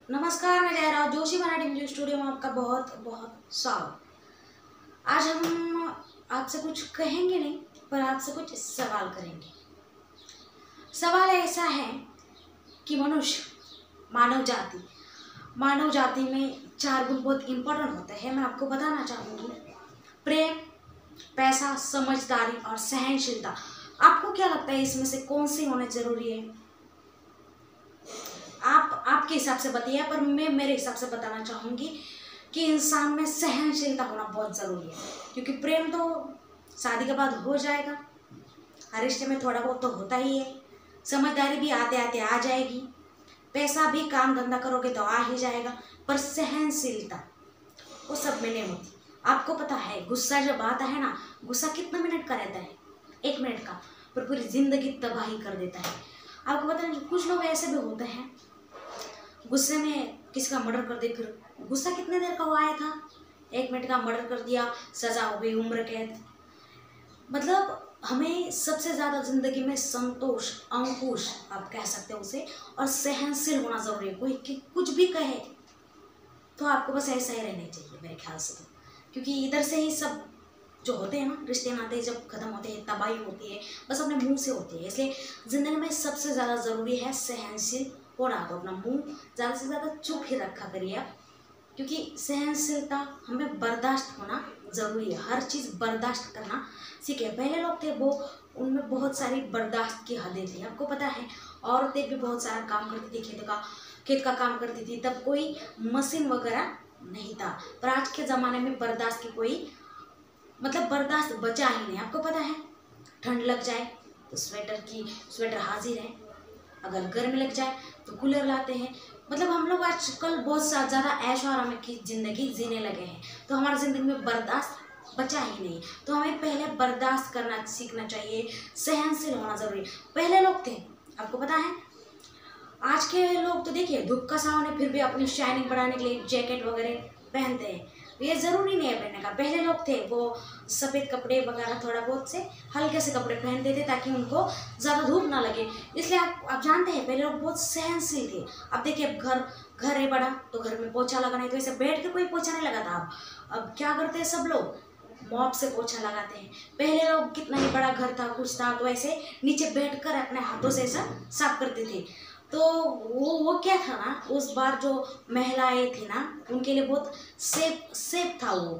नमस्कार, मैं कह रहा हूँ जोशी मराठी म्यूजिक स्टूडियो में आपका बहुत बहुत स्वागत। आज हम आपसे कुछ कहेंगे नहीं, पर आपसे कुछ सवाल करेंगे। सवाल ऐसा है कि मनुष्य, मानव जाति में 4 गुण बहुत इम्पोर्टेंट होते हैं। मैं आपको बताना चाहूँगी, प्रेम, पैसा, समझदारी और सहनशीलता। आपको क्या लगता है इसमें से कौन सी होना जरूरी है? आप आपके हिसाब से बताइए, पर मैं मेरे हिसाब से बताना चाहूँगी कि इंसान में सहनशीलता होना बहुत ज़रूरी है। क्योंकि प्रेम तो शादी के बाद हो जाएगा, हर रिश्ते में थोड़ा बहुत तो होता ही है। समझदारी भी आते आते आ जाएगी, पैसा भी काम धंधा करोगे तो आ ही जाएगा, पर सहनशीलता वो सब में नहीं होती। आपको पता है, गुस्सा जब आता है ना, गुस्सा कितना मिनट का रहता है? 1 मिनट का, पर पूरी जिंदगी तबाही कर देता है। आपको पता है, कुछ लोग ऐसे भी होते हैं, गुस्से में किसी का मर्डर कर दे। फिर गुस्सा कितने देर का वो आया था? 1 मिनट का मर्डर कर दिया, सजा हो गई, उम्र कैद। मतलब हमें सबसे ज़्यादा ज़िंदगी में संतोष, अंकुश आप कह सकते हो उसे, और सहनशील होना ज़रूरी है। कोई कुछ भी कहे तो आपको बस ऐसा ही रहना चाहिए मेरे ख्याल से तो। क्योंकि इधर से ही सब जो होते हैं ना, रिश्ते नाते जब खत्म होते हैं, तबाही होती है, बस अपने मुंह से होती है। इसलिए ज़िंदगी में सबसे ज़्यादा ज़रूरी है सहनशील होना। तो अपना मुंह ज़्यादा से ज़्यादा चुप ही रखा करिए आप, क्योंकि सहनशीलता, हमें बर्दाश्त होना ज़रूरी है। हर चीज़ बर्दाश्त करना सीखे। पहले लोग थे वो, उनमें बहुत सारी बर्दाश्त की हदें थी। आपको पता है, औरतें भी बहुत सारा काम करती थी, खेत का काम करती थी। तब कोई मशीन वगैरह नहीं था, पर आज के ज़माने में बर्दाश्त की कोई बर्दाश्त बचा ही नहीं। आपको पता है, ठंड लग जाए तो स्वेटर हाजिर है, अगर गर्मी लग जाए तो कूलर लाते हैं। हम लोग आजकल बहुत ज़्यादा ऐशो आराम की ज़िंदगी जीने लगे हैं, तो हमारी ज़िंदगी में बर्दाश्त बचा ही नहीं। तो हमें पहले बर्दाश्त करना सीखना चाहिए, सहनशील होना ज़रूरी है। पहले लोग थे, आपको पता है, आज के लोग तो देखिए धूप का सावन है, फिर भी अपनी शाइनिंग बढ़ाने के लिए जैकेट वगैरह पहनते हैं। ये ज़रूरी नहीं है पहनने का। पहले लोग थे वो सफ़ेद कपड़े वगैरह थोड़ा बहुत से हल्के से कपड़े पहनते थे, ताकि उनको ज़्यादा धूप ना लगे। इसलिए आप जानते हैं, पहले लोग बहुत सहनशील थे। अब देखिए, अब घर है बड़ा तो घर में पोछा लगाना है, तो ऐसे बैठ के कोई पोछा नहीं लगाता। अब क्या करते हैं सब लोग? मॉप से पोछा लगाते हैं। पहले लोग कितना ही बड़ा घर था, कुछ था, तो ऐसे नीचे बैठकर अपने हाथों से ऐसा साफ करते थे। तो वो क्या था ना, उस बार जो महिलाएं थी ना, उनके लिए बहुत सेफ था वो।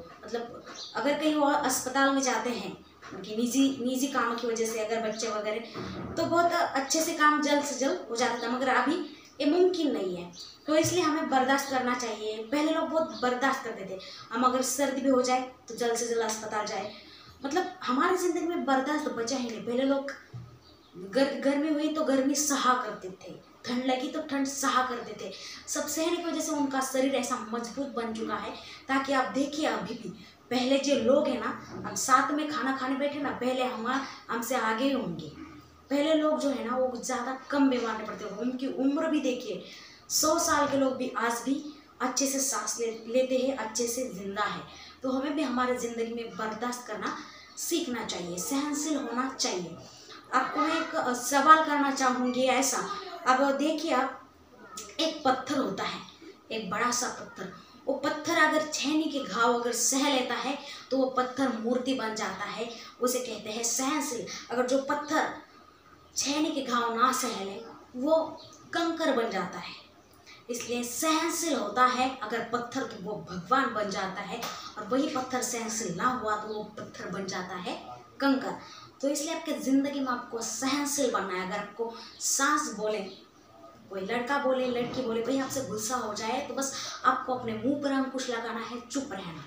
अगर कहीं वो अस्पताल में जाते हैं, उनकी निजी कामों की वजह से, अगर बच्चे वगैरह, तो बहुत अच्छे से काम जल्द से जल्द हो जाता था। मगर अभी ये मुमकिन नहीं है, तो इसलिए हमें बर्दाश्त करना चाहिए। पहले लोग बहुत बर्दाश्त करते थे। हम अगर सर्दी भी हो जाए तो जल्द से जल्द अस्पताल जाए। हमारी ज़िंदगी में बर्दाश्त बचा ही नहीं। पहले लोग गर्मी हुई तो गर्मी सहा करते थे, ठंड लगी तो ठंड सहा करते थे। सब सहने की वजह से उनका शरीर ऐसा मजबूत बन चुका है, ताकि आप देखिए अभी भी पहले जो लोग हैं ना, हम साथ में खाना खाने बैठे ना, पहले हमसे आगे ही होंगे। पहले लोग जो है ना, वो ज़्यादा कम बीमार नहीं पड़ते। उनकी उम्र भी देखिए, 100 साल के लोग भी आज भी अच्छे से सांस लेते हैं, अच्छे से जिंदा है। तो हमें भी हमारे ज़िंदगी में बर्दाश्त करना सीखना चाहिए, सहनशील होना चाहिए। आपको मैं एक सवाल करना चाहूँगी ऐसा। अब देखिए आप, एक पत्थर होता है, एक बड़ा सा पत्थर। वो पत्थर अगर छेनी के घाव अगर सह लेता है तो वो पत्थर मूर्ति बन जाता है, उसे कहते हैं सहनशील। अगर जो पत्थर छेनी के घाव ना सहले, वो कंकर बन जाता है। इसलिए सहनशील होता है अगर पत्थर, तो वो भगवान बन जाता है, और वही पत्थर सहनशील ना हुआ तो वो पत्थर बन जाता है कंकर। तो इसलिए आपके ज़िंदगी में आपको सहनशील बनना है। अगर आपको सास बोले, कोई लड़का बोले, लड़की बोले, भाई आपसे गुस्सा हो जाए, तो बस आपको अपने मुंह पर अंकुश लगाना है, चुप रहना।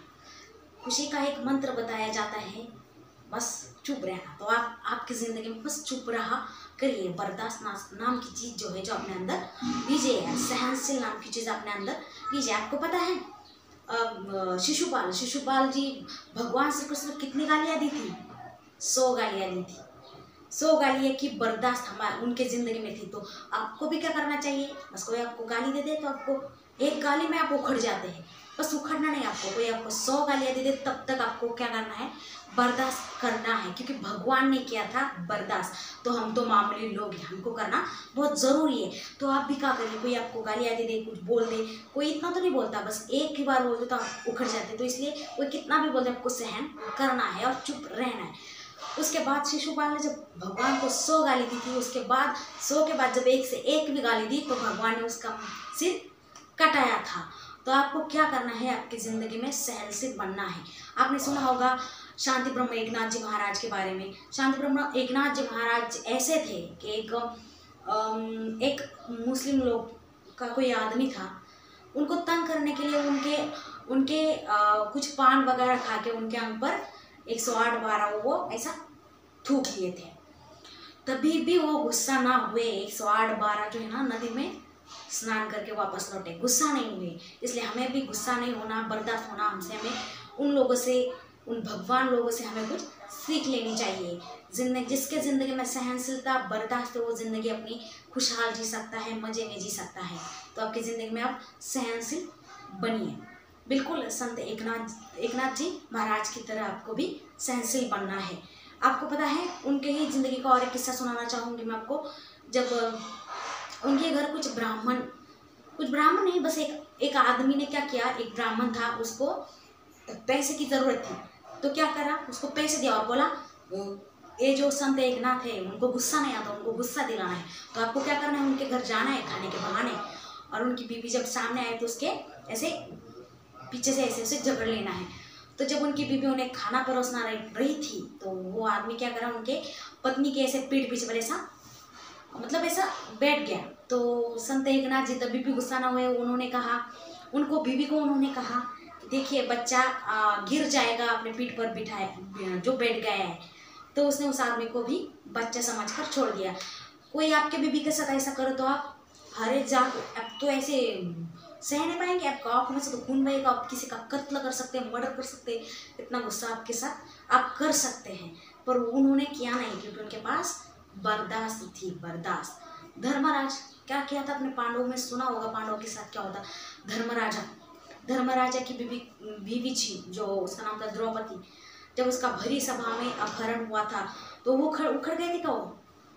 खुशी का एक मंत्र बताया जाता है, बस चुप रहना। तो आप आपकी ज़िंदगी में बस चुप रहा करिए। बर्दाश्त नाम की चीज़ जो है, जो अपने अंदर लीजिए, सहनशील नाम की चीज़ अपने अंदर लीजिए। आपको पता है, शिशुपाल जी भगवान श्री कृष्ण को कितनी गालियाँ दी थी? 100 गालियाँ दी थी। 100 गालियाँ की बर्दाश्त हमारे उनके ज़िंदगी में थी। तो आपको भी क्या करना चाहिए? बस कोई आपको गाली दे दे तो आपको एक गाली में आप उखड़ जाते हैं, बस उखड़ना नहीं आपको। कोई आपको 100 गालियाँ दे दे तब तक आपको क्या करना है, बर्दाश्त करना है, क्योंकि भगवान ने किया था बर्दाश्त, तो हम तो मामूली लोग हैं, हमको करना बहुत ज़रूरी है। तो आप भी क्या करिए, कोई आपको गालियाँ दे दे, कुछ बोल दे, कोई इतना तो नहीं बोलता, बस एक ही बार बोल दे तो आप उखड़ जाते। तो इसलिए कोई कितना भी बोल दे आपको सहन करना है और चुप रहना है। उसके बाद शिशुपाल ने जब भगवान को 100 गाली दी थी, उसके बाद 100 के बाद जब एक से एक भी गाली दी तो भगवान ने उसका सिर कटाया था। तो आपको क्या करना है, आपकी ज़िंदगी में सहनशील बनना है। आपने सुना होगा शांति ब्रह्म एकनाथ जी महाराज के बारे में। शांति ब्रह्म एकनाथ जी महाराज ऐसे थे कि एक मुस्लिम लोग का कोई आदमी था, उनको तंग करने के लिए उनके कुछ पान वगैरह खा के उनके अंग पर 108 बार वो ऐसा थूक दिए थे। तभी भी वो गुस्सा ना हुए, 108 बार जो है ना नदी में स्नान करके वापस लौटे, गुस्सा नहीं हुए। इसलिए हमें भी गुस्सा नहीं होना, बर्दाश्त होना हमसे, हमें उन लोगों से, उन भगवान लोगों से हमें कुछ सीख लेनी चाहिए। जिसके ज़िंदगी में सहनशीलता, बर्दाश्त, वो ज़िंदगी अपनी खुशहाल जी सकता है, मज़े में जी सकता है। तो आपकी ज़िंदगी में आप सहनशील बनिए, बिल्कुल संत एकनाथ जी महाराज की तरह आपको भी सहनशील बनना है। आपको पता है, उनके ही ज़िंदगी का और एक किस्सा सुनाना चाहूँगी मैं आपको। जब उनके घर कुछ ब्राह्मण नहीं, बस एक आदमी ने क्या किया, एक ब्राह्मण था, उसको पैसे की ज़रूरत थी, तो क्या करा, उसको पैसे दिया और बोला ये जो संत एकनाथ है उनको गुस्सा नहीं आता, उनको गुस्सा दिलाना है। तो आपको क्या करना है, उनके घर जाना है खाने के बहाने, और उनकी बीवी जब सामने आए तो उसके ऐसे पीछे से ऐसे झगड़ लेना है। तो जब उनकी बीवी उन्हें खाना परोसना रही थी तो वो आदमी क्या करा, उनके पत्नी के ऐसे पीठ पीछे पर ऐसा मतलब ऐसा बैठ गया। तो संत एकनाथ जी तभी भी गुस्सा ना हुए, उन्होंने कहा, उनको बीवी को उन्होंने कहा, देखिए बच्चा गिर जाएगा, अपने पीठ पर बिठाए जो बैठ गया है। तो उसने उस आदमी को भी बच्चा समझकर छोड़ दिया। कोई आपके बीवी के साथ ऐसा करो तो आप हरे जाग, अब तो ऐसे सह नहीं पाएंगे, आपका आँख में से तो खून बहेगा, आप किसी का कत्ल कर सकते हैं, मर्डर कर सकते हैं, इतना गुस्सा आपके साथ आप कर सकते हैं। पर उन्होंने किया नहीं, क्योंकि उनके पास बर्दाश्त थी, बर्दाश्त। धर्मराज क्या किया था अपने पांडवों में, सुना होगा पांडवों के साथ क्या होता। धर्मराजा की बीवी थी, जो उसका नाम था द्रौपदी। जब उसका भरी सभा में अपहरण हुआ था तो वो उखड़ गए थे।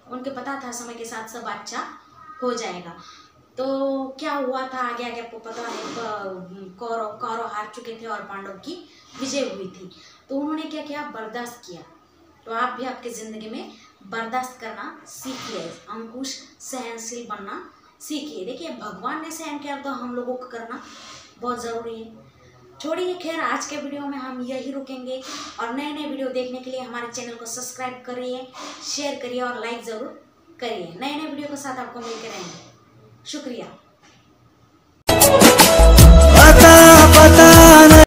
उनके पता था समय के साथ सब अच्छा हो जाएगा। तो क्या हुआ था आगे आगे आपको पता है, कौरव हार चुके थे और पांडव की विजय हुई थी। तो उन्होंने क्या किया, बर्दाश्त किया। तो आप भी आपकी ज़िंदगी में बर्दाश्त करना सीखिए, अंकुश सहनशील बनना सीखिए। देखिए भगवान ने सहन किया तो हम लोगों को करना बहुत ज़रूरी है। छोड़िए, खैर आज के वीडियो में हम यही रुकेंगे, और नए नए वीडियो देखने के लिए हमारे चैनल को सब्सक्राइब करिए, शेयर करिए और लाइक ज़रूर करिए। नए नए वीडियो के साथ आपको मिलकर रहेंगे। शुक्रिया।